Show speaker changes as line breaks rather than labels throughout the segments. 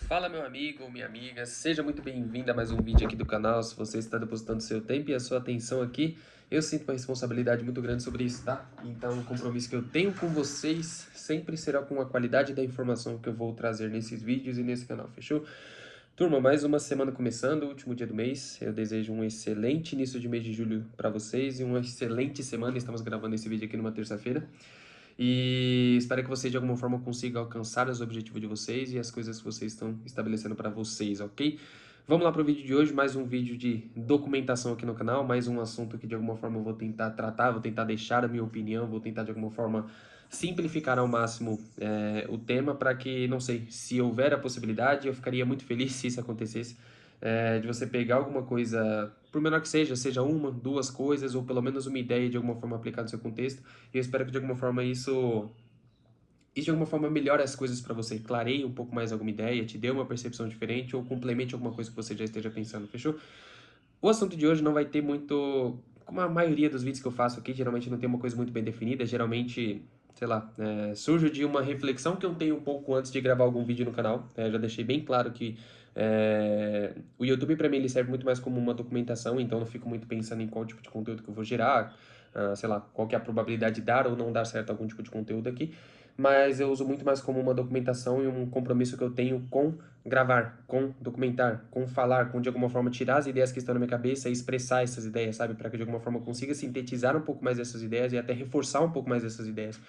Fala meu amigo, minha amiga, seja muito bem-vindo a mais um vídeo aqui do canal. Se você está depositando seu tempo e a sua atenção aqui, eu sinto uma responsabilidade muito grande sobre isso, tá? Então o compromisso que eu tenho com vocês sempre será com a qualidade da informação que eu vou trazer nesses vídeos e nesse canal, fechou? Turma, mais uma semana começando, último dia do mês. Eu desejo um excelente início de mês de julho para vocês e uma excelente semana. Estamos gravando esse vídeo aqui numa terça-feira. E espero que vocês de alguma forma consigam alcançar os objetivos de vocês e as coisas que vocês estão estabelecendo para vocês, ok? Vamos lá para o vídeo de hoje, mais um vídeo de documentação aqui no canal, mais um assunto que de alguma forma eu vou tentar tratar, vou tentar deixar a minha opinião, vou tentar de alguma forma simplificar ao máximo o tema para que, não sei, se houver a possibilidade, eu ficaria muito feliz se isso acontecesse, de você pegar alguma coisa, por menor que seja, seja uma, duas coisas, ou pelo menos uma ideia de alguma forma aplicada no seu contexto, e eu espero que de alguma forma isso de alguma forma melhore as coisas para você, clareie um pouco mais alguma ideia, te dê uma percepção diferente ou complemente alguma coisa que você já esteja pensando, fechou? O assunto de hoje não vai ter muito, como a maioria dos vídeos que eu faço aqui, geralmente não tem uma coisa muito bem definida, geralmente, sei lá, surge de uma reflexão que eu tenho um pouco antes de gravar algum vídeo no canal. Já deixei bem claro que o YouTube para mim ele serve muito mais como uma documentação, então eu não fico muito pensando em qual tipo de conteúdo que eu vou gerar, sei lá, qual que é a probabilidade de dar ou não dar certo algum tipo de conteúdo aqui, mas eu uso muito mais como uma documentação e um compromisso que eu tenho com gravar, com documentar, com falar, com de alguma forma tirar as ideias que estão na minha cabeça e expressar essas ideias, sabe? Para que de alguma forma eu consiga sintetizar um pouco mais essas ideias e até reforçar um pouco mais essas ideias.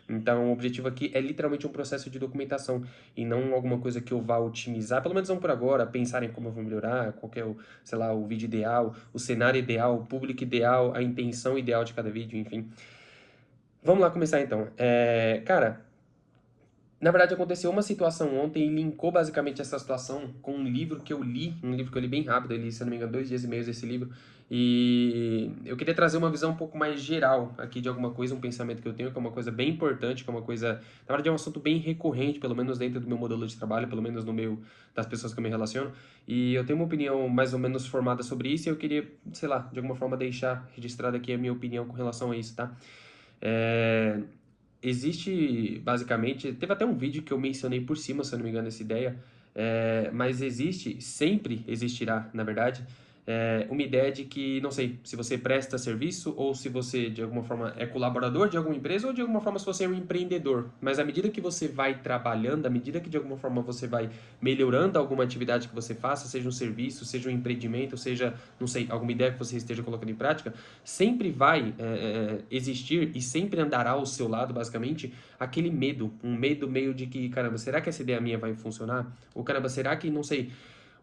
Então, o objetivo aqui é literalmente um processo de documentação e não alguma coisa que eu vá otimizar, pelo menos não por agora, pensar em como eu vou melhorar, qual que é o, sei lá, o vídeo ideal, o cenário ideal, o público ideal, a intenção ideal de cada vídeo, enfim. Vamos lá começar então. Cara, na verdade, aconteceu uma situação ontem e linkou basicamente essa situação com um livro que eu li, um livro que eu li bem rápido, eu li, se não me engano, 2 dias e meio esse livro, e eu queria trazer uma visão um pouco mais geral aqui de alguma coisa, um pensamento que eu tenho, que é uma coisa bem importante, que é uma coisa, na verdade é um assunto bem recorrente, pelo menos dentro do meu modelo de trabalho, pelo menos no meu, das pessoas que eu me relaciono, e eu tenho uma opinião mais ou menos formada sobre isso e eu queria, sei lá, de alguma forma deixar registrada aqui a minha opinião com relação a isso, tá? É, existe, basicamente, teve até um vídeo que eu mencionei por cima, se eu não me engano, essa ideia, mas existe, sempre existirá, na verdade, uma ideia de que, não sei, se você presta serviço ou se você, de alguma forma, é colaborador de alguma empresa ou de alguma forma se você é um empreendedor. Mas à medida que você vai trabalhando, à medida que de alguma forma você vai melhorando alguma atividade que você faça, seja um serviço, seja um empreendimento, seja, não sei, alguma ideia que você esteja colocando em prática, sempre vai existir e sempre andará ao seu lado, basicamente, aquele medo, um medo meio de que, caramba, será que essa ideia minha vai funcionar? Ou caramba, será que, não sei,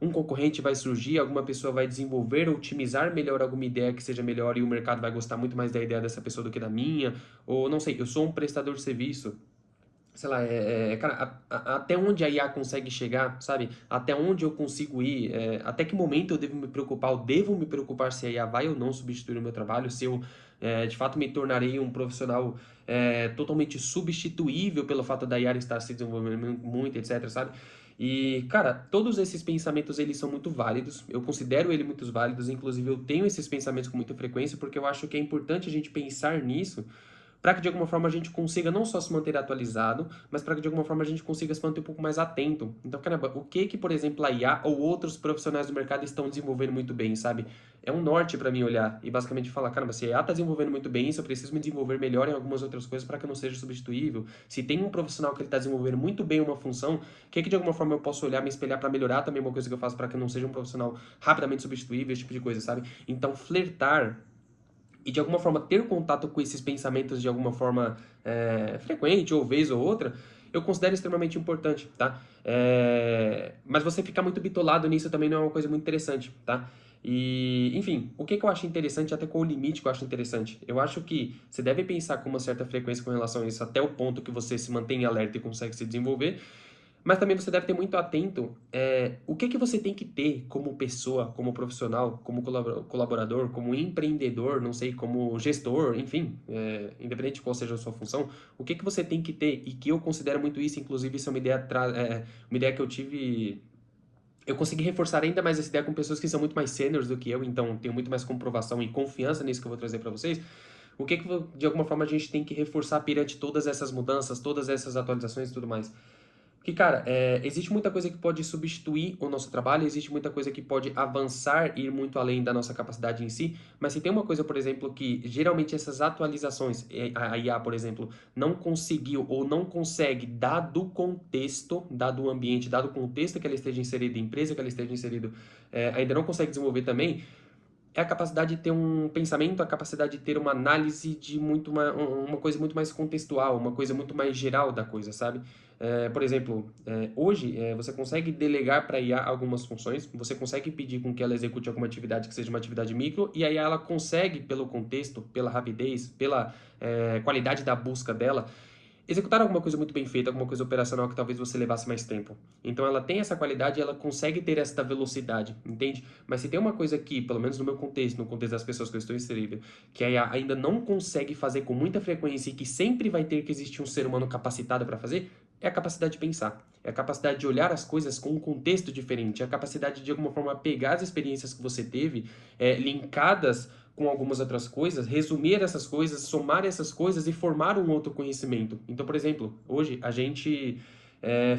um concorrente vai surgir, alguma pessoa vai desenvolver, otimizar melhor alguma ideia que seja melhor e o mercado vai gostar muito mais da ideia dessa pessoa do que da minha? Ou, não sei, eu sou um prestador de serviço, sei lá, cara, até onde a IA consegue chegar, sabe? Até onde eu consigo ir, até que momento eu devo me preocupar, eu devo me preocupar se a IA vai ou não substituir o meu trabalho, se eu de fato me tornarei um profissional totalmente substituível pelo fato da IA estar se desenvolvendo muito, etc, sabe? E, cara, todos esses pensamentos, eles são muito válidos, eu considero eles muito válidos, inclusive eu tenho esses pensamentos com muita frequência, porque eu acho que é importante a gente pensar nisso, para que de alguma forma a gente consiga não só se manter atualizado, mas para que de alguma forma a gente consiga se manter um pouco mais atento. Então, caramba, o que, por exemplo, a IA ou outros profissionais do mercado estão desenvolvendo muito bem, sabe? É um norte para mim olhar e basicamente falar, caramba, se a IA está desenvolvendo muito bem isso, eu preciso me desenvolver melhor em algumas outras coisas para que eu não seja substituível. Se tem um profissional que ele está desenvolvendo muito bem uma função, o que de alguma forma eu posso olhar, me espelhar para melhorar também uma coisa que eu faço para que eu não seja um profissional rapidamente substituível, esse tipo de coisa, sabe? Então, flertar e de alguma forma ter contato com esses pensamentos de alguma forma frequente, ou vez ou outra, eu considero extremamente importante, tá? Mas você ficar muito bitolado nisso também não é uma coisa muito interessante, tá? E, enfim, o que eu acho interessante, até qual o limite que eu acho interessante? Eu acho que você deve pensar com uma certa frequência com relação a isso, até o ponto que você se mantém alerta e consegue se desenvolver, mas também você deve ter muito atento o que você tem que ter como pessoa, como profissional, como colaborador, como empreendedor, não sei, como gestor, enfim, independente de qual seja a sua função, o que você tem que ter e que eu considero muito isso, inclusive isso é uma ideia que eu tive, eu consegui reforçar ainda mais essa ideia com pessoas que são muito mais sêniores do que eu, então tenho muito mais comprovação e confiança nisso que eu vou trazer para vocês. O que de alguma forma a gente tem que reforçar perante todas essas mudanças, todas essas atualizações e tudo mais? que, cara, existe muita coisa que pode substituir o nosso trabalho, existe muita coisa que pode avançar e ir muito além da nossa capacidade em si, mas se tem uma coisa, por exemplo, que geralmente essas atualizações, a IA, por exemplo, não conseguiu ou não consegue, dado o contexto, dado o ambiente, dado o contexto que ela esteja inserida, a empresa que ela esteja inserida, ainda não consegue desenvolver também, é a capacidade de ter um pensamento, a capacidade de ter uma análise de uma coisa muito mais contextual, uma coisa muito mais geral da coisa, sabe? Por exemplo, hoje você consegue delegar para a IA algumas funções, você consegue pedir com que ela execute alguma atividade que seja uma atividade micro, e aí ela consegue, pelo contexto, pela rapidez, pela qualidade da busca dela, executar alguma coisa muito bem feita, alguma coisa operacional que talvez você levasse mais tempo. Então ela tem essa qualidade e ela consegue ter essa velocidade, entende? Mas se tem uma coisa que, pelo menos no meu contexto, no contexto das pessoas que eu estou inserido, que a IA ainda não consegue fazer com muita frequência e que sempre vai ter que existir um ser humano capacitado para fazer, é a capacidade de pensar. É a capacidade de olhar as coisas com um contexto diferente. É a capacidade de alguma forma pegar as experiências que você teve, linkadas com algumas outras coisas, resumir essas coisas, somar essas coisas e formar um outro conhecimento. Então, por exemplo, hoje a gente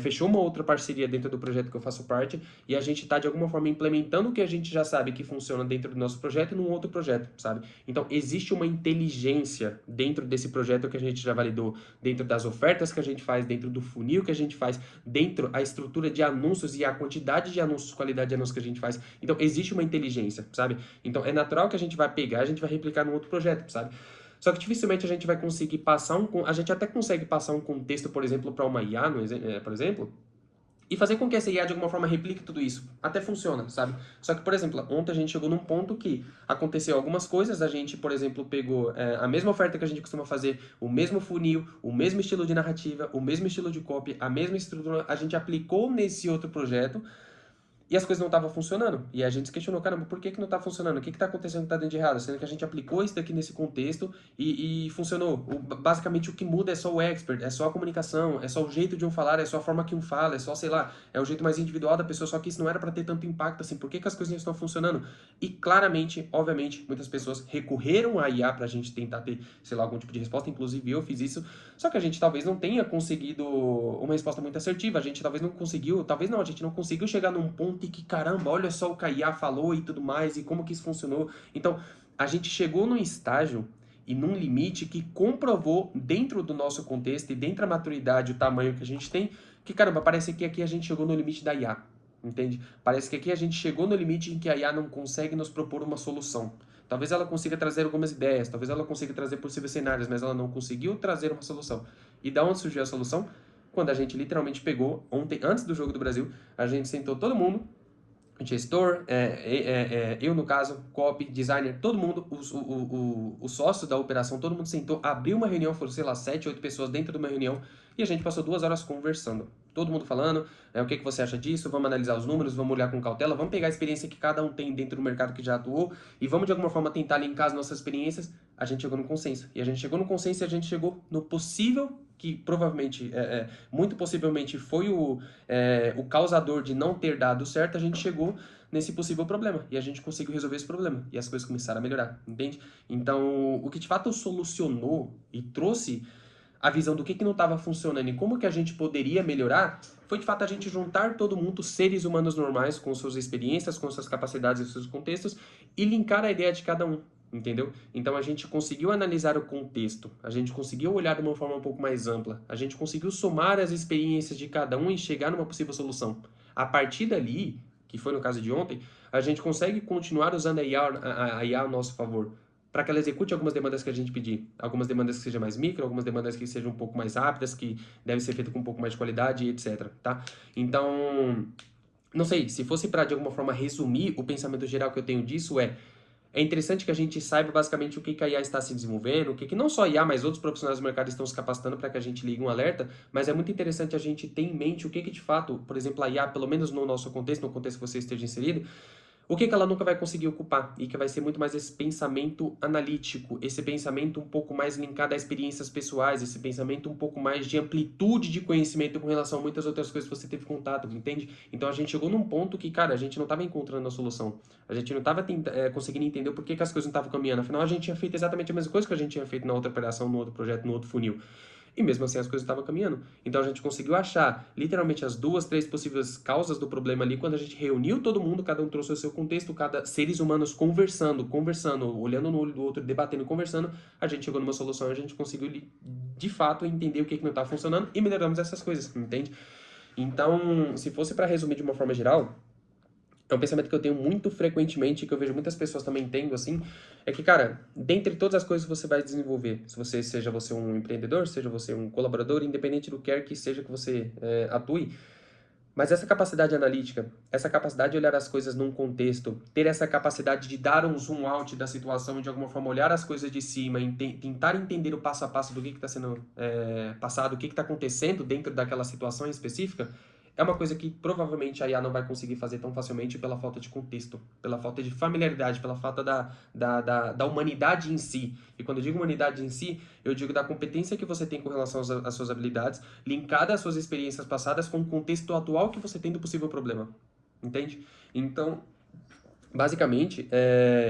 fechou uma outra parceria dentro do projeto que eu faço parte e a gente está, de alguma forma, implementando o que a gente já sabe que funciona dentro do nosso projeto num outro projeto, sabe? Então, existe uma inteligência dentro desse projeto que a gente já validou, dentro das ofertas que a gente faz, dentro do funil que a gente faz, dentro a estrutura de anúncios e a quantidade de anúncios, qualidade de anúncios que a gente faz. Então, existe uma inteligência, sabe? Então, é natural que a gente vai pegar, a gente vai replicar num outro projeto, sabe? Só que dificilmente a gente vai conseguir passar a gente até consegue passar um contexto, por exemplo, para uma IA, por exemplo, e fazer com que essa IA de alguma forma replique tudo isso. Até funciona, sabe? Só que, por exemplo, ontem a gente chegou num ponto que aconteceu algumas coisas, a gente, por exemplo, pegou a mesma oferta que a gente costuma fazer, o mesmo funil, o mesmo estilo de narrativa, o mesmo estilo de copy, a mesma estrutura, a gente aplicou nesse outro projeto, e as coisas não estavam funcionando. E a gente se questionou, caramba, por que não está funcionando? O que está acontecendo que está dando de errado? Sendo que a gente aplicou isso daqui nesse contexto e funcionou. Basicamente o que muda é só o expert, é só a comunicação, é só o jeito de um falar, é só a forma que um fala, é só, sei lá, é o jeito mais individual da pessoa, só que isso não era para ter tanto impacto assim. Por que as coisas não estão funcionando? E claramente, obviamente, muitas pessoas recorreram à IA para a gente tentar ter, sei lá, algum tipo de resposta, inclusive eu fiz isso, só que a gente talvez não tenha conseguido uma resposta muito assertiva, a gente talvez não conseguiu, talvez não, a gente não conseguiu chegar num ponto em que, caramba, olha só o que a IA falou e tudo mais, e como que isso funcionou. Então, a gente chegou num estágio e num limite que comprovou, dentro do nosso contexto e dentro da maturidade, o tamanho que a gente tem, que, caramba, parece que aqui a gente chegou no limite da IA, entende? Parece que aqui a gente chegou no limite em que a IA não consegue nos propor uma solução. Talvez ela consiga trazer algumas ideias, talvez ela consiga trazer possíveis cenários, mas ela não conseguiu trazer uma solução. E da onde surgiu a solução? Quando a gente literalmente pegou, ontem, antes do Jogo do Brasil, a gente sentou todo mundo, gestor, eu no caso, copy, designer, todo mundo, os sócios da operação, todo mundo sentou, abriu uma reunião, foram, sei lá, 7, 8 pessoas dentro de uma reunião, e a gente passou 2 horas conversando. Todo mundo falando, o que você acha disso, vamos analisar os números, vamos olhar com cautela, vamos pegar a experiência que cada um tem dentro do mercado que já atuou, e vamos de alguma forma tentar linkar as nossas experiências. A gente chegou no consenso. E a gente chegou no consenso e a gente chegou no possível, que provavelmente, muito possivelmente foi o causador de não ter dado certo, a gente chegou nesse possível problema. E a gente conseguiu resolver esse problema. E as coisas começaram a melhorar, entende? Então, o que de fato solucionou e trouxe a visão do que não estava funcionando e como que a gente poderia melhorar, foi de fato a gente juntar todo mundo, seres humanos normais, com suas experiências, com suas capacidades e seus contextos, e linkar a ideia de cada um. Entendeu? Então a gente conseguiu analisar o contexto, a gente conseguiu olhar de uma forma um pouco mais ampla, a gente conseguiu somar as experiências de cada um e chegar numa possível solução. A partir dali, que foi no caso de ontem, a gente consegue continuar usando a IA a nosso favor, para que ela execute algumas demandas que a gente pedir. Algumas demandas que sejam mais micro, algumas demandas que sejam um pouco mais rápidas, que devem ser feitas com um pouco mais de qualidade, etc. Tá? Então, não sei, se fosse para de alguma forma resumir o pensamento geral que eu tenho disso é interessante que a gente saiba basicamente o que a IA está se desenvolvendo, o que não só a IA, mas outros profissionais do mercado estão se capacitando para que a gente ligue um alerta, mas é muito interessante a gente ter em mente o que de fato, por exemplo, a IA, pelo menos no nosso contexto, no contexto que você esteja inserido, o que ela nunca vai conseguir ocupar e que vai ser muito mais esse pensamento analítico, esse pensamento um pouco mais linkado a experiências pessoais, esse pensamento um pouco mais de amplitude de conhecimento com relação a muitas outras coisas que você teve contato, entende? Então a gente chegou num ponto que, cara, a gente não estava encontrando a solução, a gente não estava conseguindo entender por que as coisas não estavam caminhando, afinal a gente tinha feito exatamente a mesma coisa que a gente tinha feito na outra operação, no outro projeto, no outro funil. E mesmo assim as coisas estavam caminhando. Então a gente conseguiu achar literalmente as 2, 3 possíveis causas do problema ali quando a gente reuniu todo mundo, cada um trouxe o seu contexto, cada seres humanos conversando, olhando no olho do outro, debatendo, conversando, a gente chegou numa solução, a gente conseguiu de fato entender o que não estava funcionando e melhoramos essas coisas, entende? Então, se fosse para resumir de uma forma geral, é um pensamento que eu tenho muito frequentemente, que eu vejo muitas pessoas também tendo, assim, é que, cara, dentre todas as coisas que você vai desenvolver, se você seja você um empreendedor, seja você um colaborador, independente do que quer que seja que você atue, mas essa capacidade analítica, essa capacidade de olhar as coisas num contexto, ter essa capacidade de dar um zoom out da situação e de alguma forma olhar as coisas de cima e tentar entender o passo a passo do que está sendo passado, o que está acontecendo dentro daquela situação específica, é uma coisa que provavelmente a IA não vai conseguir fazer tão facilmente pela falta de contexto, pela falta de familiaridade, pela falta da humanidade em si. E quando eu digo humanidade em si, eu digo da competência que você tem com relação às suas habilidades, linkada às suas experiências passadas com o contexto atual que você tem do possível problema. Entende? Então, basicamente,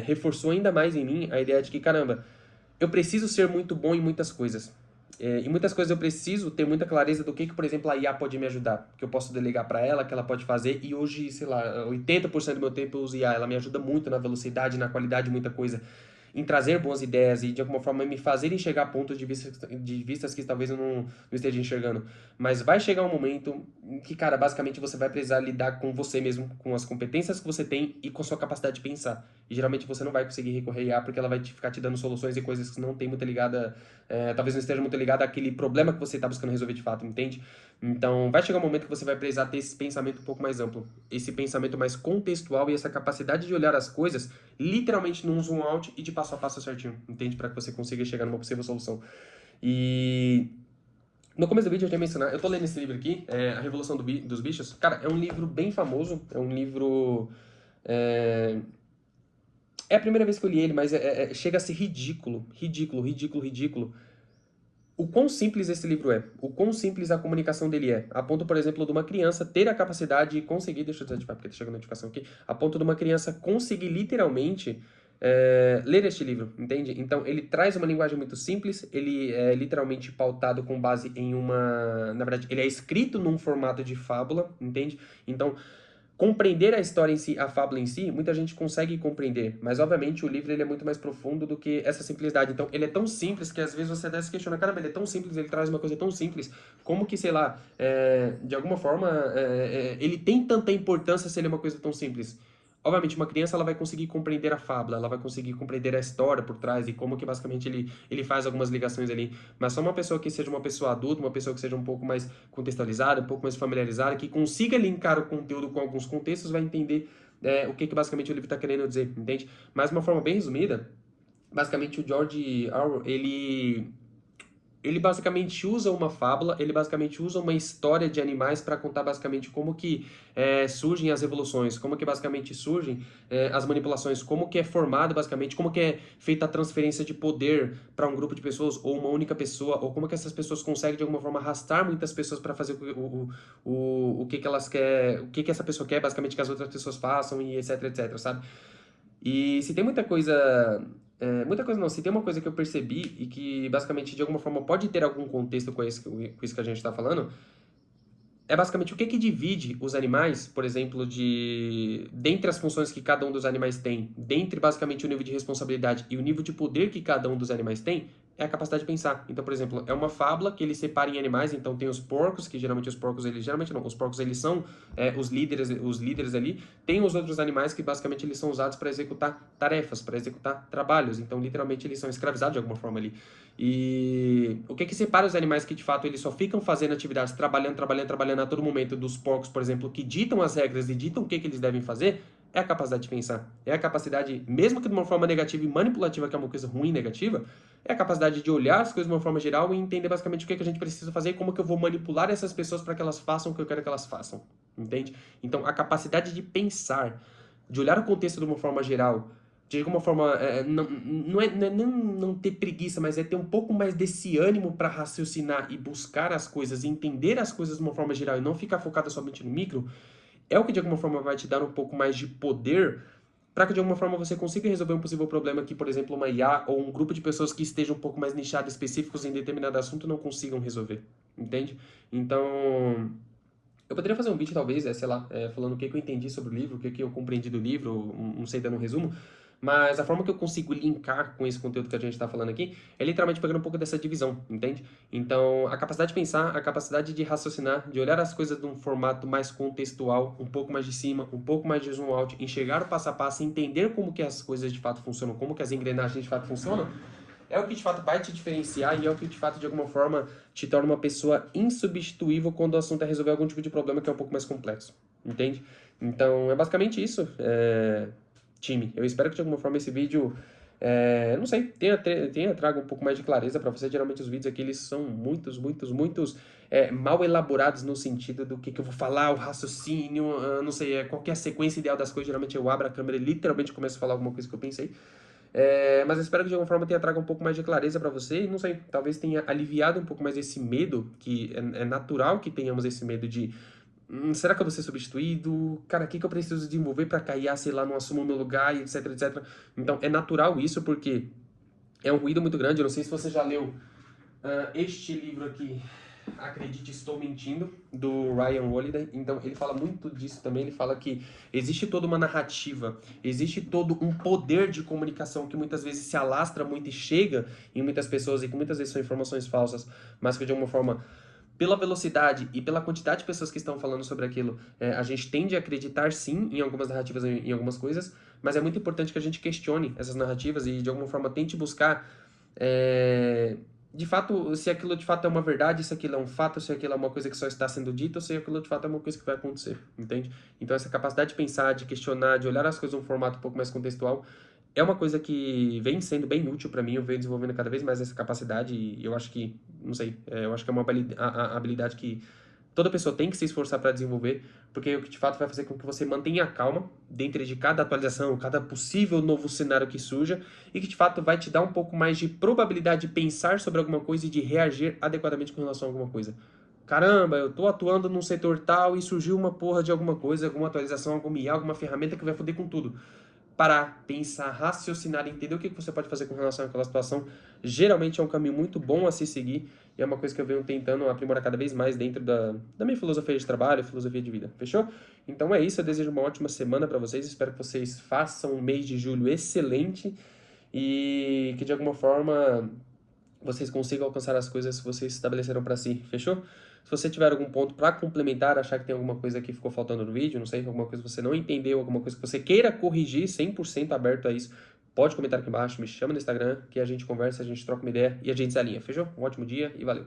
reforçou ainda mais em mim a ideia de que, caramba, eu preciso ser muito bom em muitas coisas. Em muitas coisas eu preciso ter muita clareza do que, por exemplo, a IA pode me ajudar. Que eu posso delegar para ela, que ela pode fazer. E hoje, sei lá, 80% do meu tempo eu uso IA. Ela me ajuda muito na velocidade, na qualidade de muita coisa. Em trazer boas ideias e, de alguma forma, me fazer enxergar pontos de vistas que talvez eu não esteja enxergando. Mas vai chegar um momento em que, cara, basicamente você vai precisar lidar com você mesmo, com as competências que você tem e com a sua capacidade de pensar. E geralmente você não vai conseguir recorrer a IA porque ela vai ficar te dando soluções e coisas que não tem muito ligada, talvez não esteja muito ligada àquele problema que você está buscando resolver de fato, entende? Então vai chegar um momento que você vai precisar ter esse pensamento um pouco mais amplo, esse pensamento mais contextual e essa capacidade de olhar as coisas literalmente num zoom out e de passo a passo certinho, entende? Para que você consiga chegar numa possível solução. E no começo do vídeo eu tinha mencionado, eu tô lendo esse livro aqui, A Revolução dos Bichos. Cara, é um livro bem famoso, é um livro... É a primeira vez que eu li ele, mas chega a ser ridículo, ridículo. O quão simples esse livro é, o quão simples a comunicação dele é, a ponto, por exemplo, de uma criança ter a capacidade de conseguir, deixa eu desativar porque tá chegando a notificação aqui, a ponto de uma criança conseguir literalmente ler este livro, entende? Então, ele traz uma linguagem muito simples, ele é literalmente pautado com base em uma... Na verdade, ele é escrito num formato de fábula, entende? Então, compreender a história em si, a fábula em si, muita gente consegue compreender, mas obviamente o livro ele é muito mais profundo do que essa simplicidade. Então ele é tão simples que às vezes você até se questiona, caramba, ele é tão simples, ele traz uma coisa tão simples, como que, sei lá, de alguma forma, ele tem tanta importância se ele é uma coisa tão simples? Obviamente, uma criança ela vai conseguir compreender a fábula, ela vai conseguir compreender a história por trás e como que basicamente ele faz algumas ligações ali. Mas só uma pessoa que seja uma pessoa adulta, uma pessoa que seja um pouco mais contextualizada, um pouco mais familiarizada, que consiga linkar o conteúdo com alguns contextos, vai entender o que basicamente o livro está querendo dizer, entende? Mas de uma forma bem resumida, basicamente o George Orwell, ele basicamente usa uma fábula, ele basicamente usa uma história de animais para contar basicamente como que surgem as revoluções, como que basicamente surgem as manipulações, como que é formado basicamente, como que é feita a transferência de poder para um grupo de pessoas ou uma única pessoa, ou como que essas pessoas conseguem de alguma forma arrastar muitas pessoas para fazer o que elas querem, o que essa pessoa quer basicamente que as outras pessoas façam e etc, sabe? E se tem muita coisa. Muita coisa não, se tem uma coisa que eu percebi e que basicamente de alguma forma pode ter algum contexto com isso que a gente está falando, é basicamente o que divide os animais, por exemplo, dentre as funções que cada um dos animais tem, dentre basicamente o nível de responsabilidade e o nível de poder que cada um dos animais tem, é a capacidade de pensar. Então, por exemplo, é uma fábula que ele separa em animais, então tem os porcos, que geralmente os porcos, os porcos eles são os líderes ali, tem os outros animais que basicamente eles são usados para executar tarefas, para executar trabalhos, então literalmente eles são escravizados de alguma forma ali. E o que separa os animais que de fato eles só ficam fazendo atividades, trabalhando a todo momento, dos porcos, por exemplo, que ditam as regras e ditam o que eles devem fazer, é a capacidade de pensar. É a capacidade, mesmo que de uma forma negativa e manipulativa, que é uma coisa ruim e negativa, é a capacidade de olhar as coisas de uma forma geral e entender basicamente o que a gente precisa fazer e como que eu vou manipular essas pessoas para que elas façam o que eu quero que elas façam. Entende? Então, a capacidade de pensar, de olhar o contexto de uma forma geral, de alguma forma, não é não ter preguiça, mas é ter um pouco mais desse ânimo para raciocinar e buscar as coisas, e entender as coisas de uma forma geral e não ficar focado somente no micro, é o que de alguma forma vai te dar um pouco mais de poder para que de alguma forma você consiga resolver um possível problema que, por exemplo, uma IA ou um grupo de pessoas que estejam um pouco mais nichadas, específicos em determinado assunto, não consigam resolver, entende? Então, eu poderia fazer um vídeo, talvez, sei lá, falando o que que eu entendi sobre o livro, o que que eu compreendi do livro, não sei, dando um resumo, mas a forma que eu consigo linkar com esse conteúdo que a gente está falando aqui é literalmente pegando um pouco dessa divisão, entende? Então, a capacidade de pensar, a capacidade de raciocinar, de olhar as coisas de um formato mais contextual, um pouco mais de cima, um pouco mais de zoom out, enxergar o passo a passo, entender como que as coisas de fato funcionam, como que as engrenagens de fato funcionam, é o que de fato vai te diferenciar e é o que de fato de alguma forma te torna uma pessoa insubstituível quando o assunto é resolver algum tipo de problema que é um pouco mais complexo, entende? Então é basicamente isso, time. Eu espero que de alguma forma esse vídeo, não sei, tenha trago um pouco mais de clareza para você. Geralmente os vídeos aqui eles são muitos mal elaborados no sentido do que eu vou falar, o raciocínio, não sei, qualquer sequência ideal das coisas. Geralmente eu abro a câmera e literalmente começo a falar alguma coisa que eu pensei. Mas eu espero que de alguma forma tenha trago um pouco mais de clareza para você e não sei, talvez tenha aliviado um pouco mais esse medo, que é natural que tenhamos esse medo de será que eu vou ser substituído? Cara, o que que eu preciso desenvolver para que a IA, sei lá, não assuma o meu lugar, e etc, etc. Então, é natural isso porque é um ruído muito grande. Eu não sei se você já leu este livro aqui, Acredite, Estou Mentindo, do Ryan Holiday. Então, ele fala muito disso também. Ele fala que existe toda uma narrativa, existe todo um poder de comunicação que muitas vezes se alastra muito e chega em muitas pessoas e que muitas vezes são informações falsas, mas que de alguma forma, pela velocidade e pela quantidade de pessoas que estão falando sobre aquilo, a gente tende a acreditar sim em algumas narrativas, em algumas coisas, mas é muito importante que a gente questione essas narrativas e de alguma forma tente buscar de fato, se aquilo de fato é uma verdade, se aquilo é um fato, se aquilo é uma coisa que só está sendo dita, ou se aquilo de fato é uma coisa que vai acontecer, entende? Então essa capacidade de pensar, de questionar, de olhar as coisas num formato um pouco mais contextual, é uma coisa que vem sendo bem útil para mim. Eu venho desenvolvendo cada vez mais essa capacidade e eu acho que, não sei, eu acho que é uma habilidade que toda pessoa tem que se esforçar para desenvolver, porque é o que de fato vai fazer com que você mantenha a calma dentro de cada atualização, cada possível novo cenário que surja, e que de fato vai te dar um pouco mais de probabilidade de pensar sobre alguma coisa e de reagir adequadamente com relação a alguma coisa. Caramba, eu tô atuando num setor tal e surgiu uma porra de alguma coisa, alguma atualização, alguma IA, alguma ferramenta que vai foder com tudo. Parar, pensar, raciocinar, entender o que você pode fazer com relação àquela situação, geralmente é um caminho muito bom a se seguir e é uma coisa que eu venho tentando aprimorar cada vez mais dentro da minha filosofia de trabalho, filosofia de vida. Fechou? Então é isso, eu desejo uma ótima semana para vocês, espero que vocês façam um mês de julho excelente e que de alguma forma vocês consigam alcançar as coisas que vocês estabeleceram para si, fechou? Se você tiver algum ponto para complementar, achar que tem alguma coisa que ficou faltando no vídeo, não sei, alguma coisa que você não entendeu, alguma coisa que você queira corrigir, 100% aberto a isso, pode comentar aqui embaixo, me chama no Instagram, que a gente conversa, a gente troca uma ideia e a gente se alinha, fechou? Um ótimo dia e valeu!